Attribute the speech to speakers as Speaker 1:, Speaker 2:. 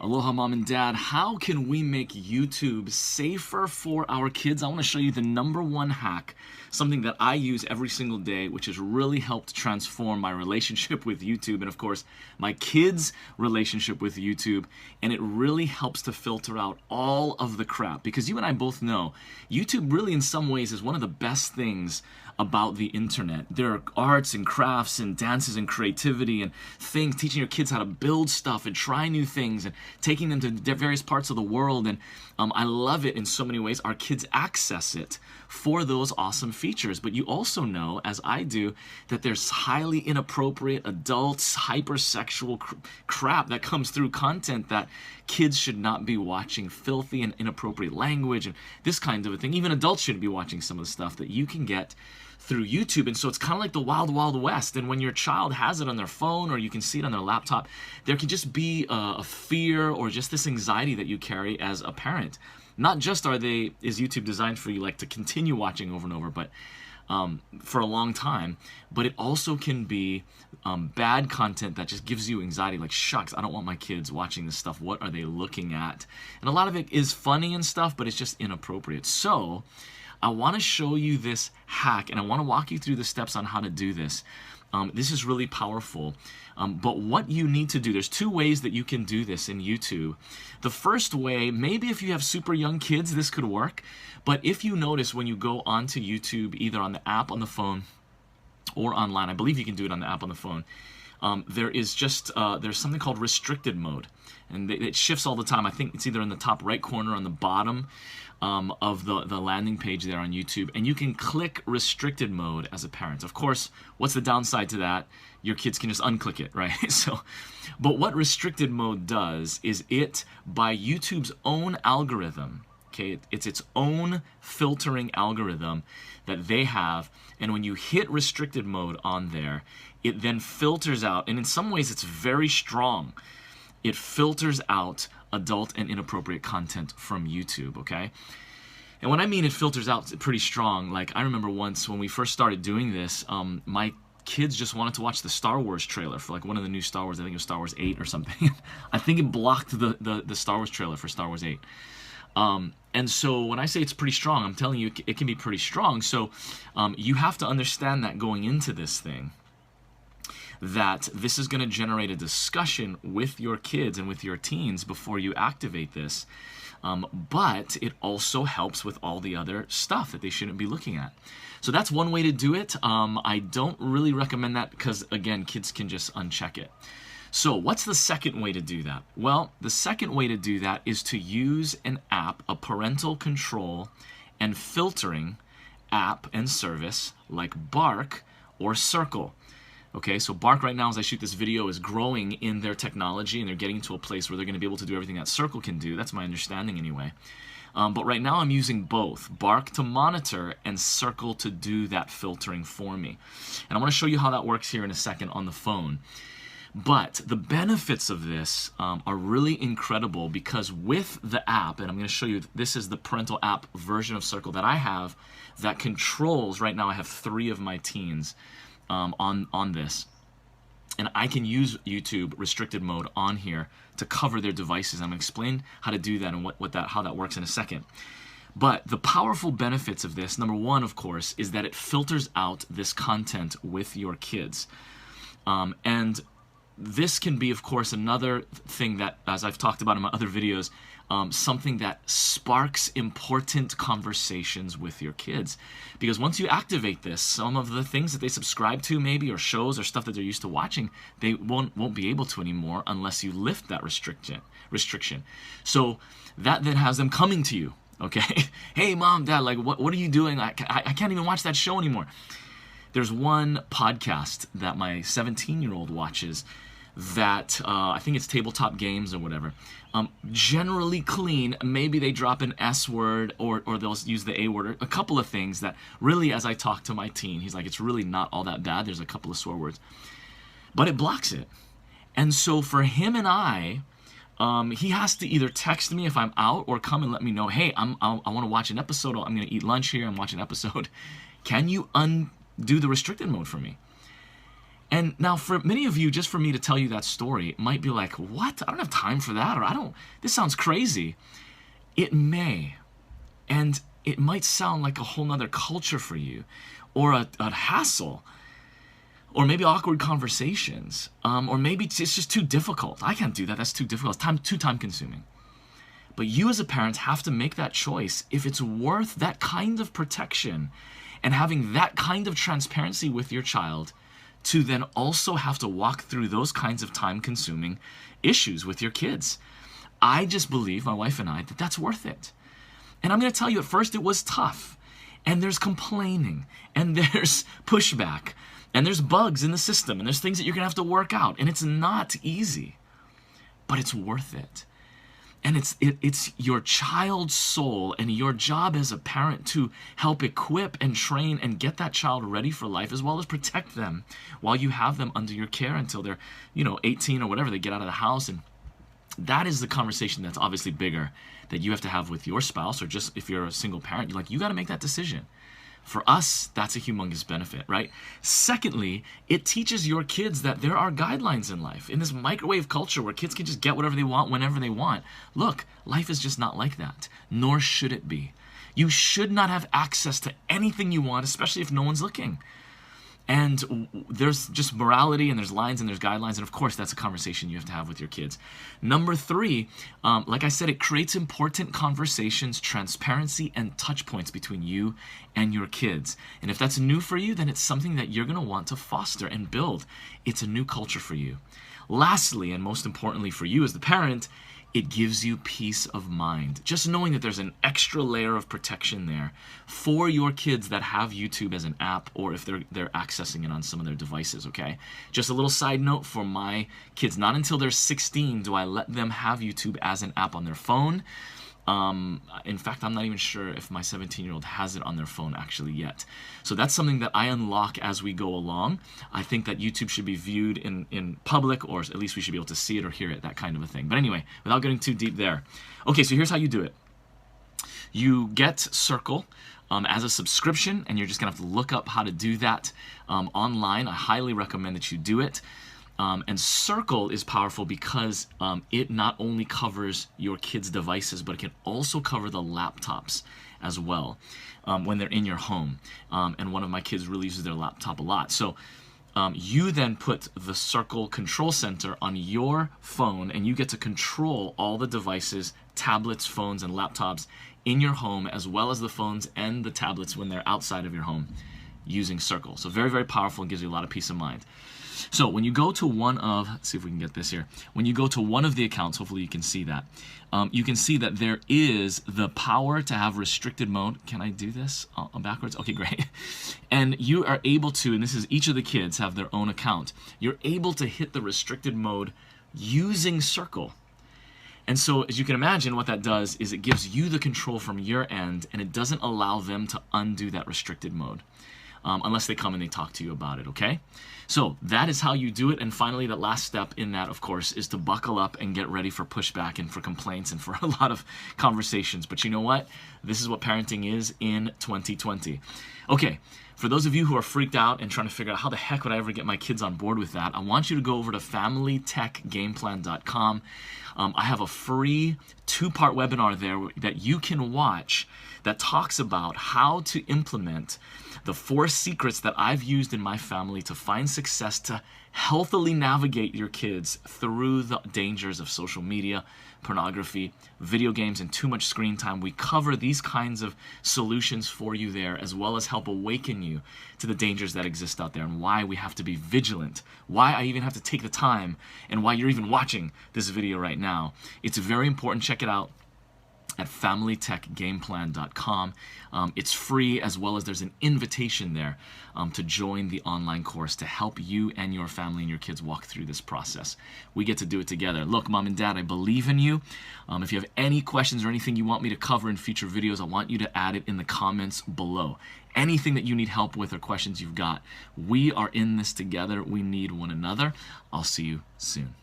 Speaker 1: Aloha mom and dad, how can we make YouTube safer for our kids? I want to show you the #1 hack, something that I use every single day, which has really helped transform my relationship with YouTube and of course my kids' relationship with YouTube, and it really helps to filter out all of the crap, because you and I both know YouTube really in some ways is one of the best things about the internet. There are arts and crafts and dances and creativity and things, teaching your kids how to build stuff and try new things and taking them to various parts of the world, and I love it in so many ways. Our kids access it for those awesome features, but you also know, as I do, that there's highly inappropriate, adults, hypersexual crap that comes through, content that kids should not be watching, filthy and inappropriate language and this kind of a thing. Even adults shouldn't be watching some of the stuff that you can get through YouTube. And so it's kind of like the wild, wild west. And when your child has it on their phone or you can see it on their laptop, there can just be a fear or just this anxiety that you carry as a parent. Not just is YouTube designed for you like to continue watching over and over, but for a long time, but it also can be bad content that just gives you anxiety, like, shucks, I don't want my kids watching this stuff. What are they looking at? And a lot of it is funny and stuff, but it's just inappropriate. So I want to show you this hack, and I want to walk you through the steps on how to do this. This is really powerful. But what you need to do, there's 2 ways that you can do this in YouTube. The first way, maybe if you have super young kids, this could work. But if you notice when you go onto YouTube, either on the app on the phone or online, I believe you can do it on the app on the phone, there's something called restricted mode. And it shifts all the time. I think it's either in the top right corner on the bottom of the landing page there on YouTube, and you can click restricted mode as a parent. Of course, what's the downside to that? Your kids can just unclick it, right? But what restricted mode does is it, by YouTube's own algorithm, okay, it's its own filtering algorithm that they have, and when you hit restricted mode on there, it then filters out, and in some ways it's very strong. It filters out adult and inappropriate content from YouTube, okay? And when I mean it filters out pretty strong, like I remember once when we first started doing this, my kids just wanted to watch the Star Wars trailer for like one of the new Star Wars, I think it was Star Wars 8 or something. I think it blocked the Star Wars trailer for Star Wars 8. And so when I say it's pretty strong, I'm telling you it can be pretty strong. So you have to understand that going into this thing, that this is going to generate a discussion with your kids and with your teens before you activate this. But it also helps with all the other stuff that they shouldn't be looking at. So that's one way to do it. I don't really recommend that because, again, kids can just uncheck it. So what's the second way to do that? Well, the second way to do that is to use an app, a parental control and filtering app and service like Bark or Circle. Okay, so Bark right now, as I shoot this video, is growing in their technology, and they're getting to a place where they're going to be able to do everything that Circle can do. That's my understanding anyway. But right now I'm using both, Bark to monitor and Circle to do that filtering for me. And I want to show you how that works here in a second on the phone. But the benefits of this are really incredible, because with the app, and I'm going to show you, this is the parental app version of Circle that I have that controls, right now I have 3 of my teens on this, and I can use YouTube restricted mode on here to cover their devices. I'm going to explain how to do that and how that works in a second. But the powerful benefits of this, #1, of course, is that it filters out this content with your kids. And this can be, of course, another thing that, as I've talked about in my other videos, something that sparks important conversations with your kids. Because once you activate this, some of the things that they subscribe to maybe, or shows or stuff that they're used to watching, they won't be able to anymore unless you lift that restriction. So that then has them coming to you, okay? Hey, Mom, Dad, like, what are you doing? I can't even watch that show anymore. There's one podcast that my 17-year-old watches that I think it's tabletop games or whatever. Generally clean. Maybe they drop an S word or they'll use the A word, or a couple of things that really, as I talk to my teen, he's like, it's really not all that bad. There's a couple of swear words, but it blocks it. And so for him and I, he has to either text me if I'm out or come and let me know, hey, I want to watch an episode. I'm going to eat lunch here. I'm watching an episode. Can you undo the restricted mode for me? And now for many of you, just for me to tell you that story might be like, what? I don't have time for that, or this sounds crazy. It may, and it might sound like a whole nother culture for you, or a hassle, or maybe awkward conversations, or maybe it's just too difficult. I can't do that, that's too difficult, it's too time consuming. But you as a parent have to make that choice if it's worth that kind of protection and having that kind of transparency with your child to then also have to walk through those kinds of time-consuming issues with your kids. I just believe, my wife and I, that that's worth it. And I'm going to tell you, at first it was tough. And there's complaining, and there's pushback, and there's bugs in the system, and there's things that you're going to have to work out. And it's not easy, but it's worth it. And it's your child's soul and your job as a parent to help equip and train and get that child ready for life, as well as protect them while you have them under your care until they're, 18 or whatever, they get out of the house. And that is the conversation that's obviously bigger that you have to have with your spouse, or just if you're a single parent, you got to make that decision. For us, that's a humongous benefit, right? Secondly, it teaches your kids that there are guidelines in life. In this microwave culture where kids can just get whatever they want whenever they want, look, life is just not like that, nor should it be. You should not have access to anything you want, especially if no one's looking. And there's just morality, and there's lines, and there's guidelines, and of course that's a conversation you have to have with your kids. Number 3, like I said, it creates important conversations, transparency, and touch points between you and your kids. And if that's new for you, then it's something that you're going to want to foster and build. It's a new culture for you. Lastly, and most importantly for you as the parent, it gives you peace of mind. Just knowing that there's an extra layer of protection there for your kids that have YouTube as an app, or if they're accessing it on some of their devices, okay? Just a little side note for my kids, not until they're 16 do I let them have YouTube as an app on their phone. In fact, I'm not even sure if my 17-year-old has it on their phone actually yet. So that's something that I unlock as we go along. I think that YouTube should be viewed in public, or at least we should be able to see it or hear it, that kind of a thing. But anyway, without getting too deep there. Okay, so here's how you do it. You get Circle as a subscription, and you're just going to have to look up how to do that online. I highly recommend that you do it. And Circle is powerful because it not only covers your kids' devices, but it can also cover the laptops as well when they're in your home. And one of my kids really uses their laptop a lot. So you then put the Circle Control Center on your phone, and you get to control all the devices, tablets, phones, and laptops in your home, as well as the phones and the tablets when they're outside of your home using Circle. So very, very powerful, and gives you a lot of peace of mind. So when you go to let's see if we can get this here. When you go to one of the accounts, hopefully you can see that. You can see that there is the power to have restricted mode. Can I do this backwards? Okay, great. And you are able to, and this is each of the kids have their own account. You're able to hit the restricted mode using Circle. And so as you can imagine, what that does is it gives you the control from your end, and it doesn't allow them to undo that restricted mode. Unless they come and they talk to you about it, okay? So that is how you do it. And finally, the last step in that, of course, is to buckle up and get ready for pushback and for complaints and for a lot of conversations. But you know what? This is what parenting is in 2020. Okay, for those of you who are freaked out and trying to figure out how the heck would I ever get my kids on board with that, I want you to go over to familytechgameplan.com. I have a free 2-part webinar there that you can watch that talks about how to implement the 4 secrets that I've used in my family to find success, to healthily navigate your kids through the dangers of social media, pornography, video games, and too much screen time. We cover these kinds of solutions for you there, as well as help awaken you to the dangers that exist out there and why we have to be vigilant, why I even have to take the time, and why you're even watching this video right now. It's very important. Check it out at familytechgameplan.com. It's free, as well as there's an invitation there to join the online course to help you and your family and your kids walk through this process. We get to do it together. Look, Mom and Dad, I believe in you. If you have any questions or anything you want me to cover in future videos, I want you to add it in the comments below. Anything that you need help with or questions you've got, we are in this together. We need one another. I'll see you soon.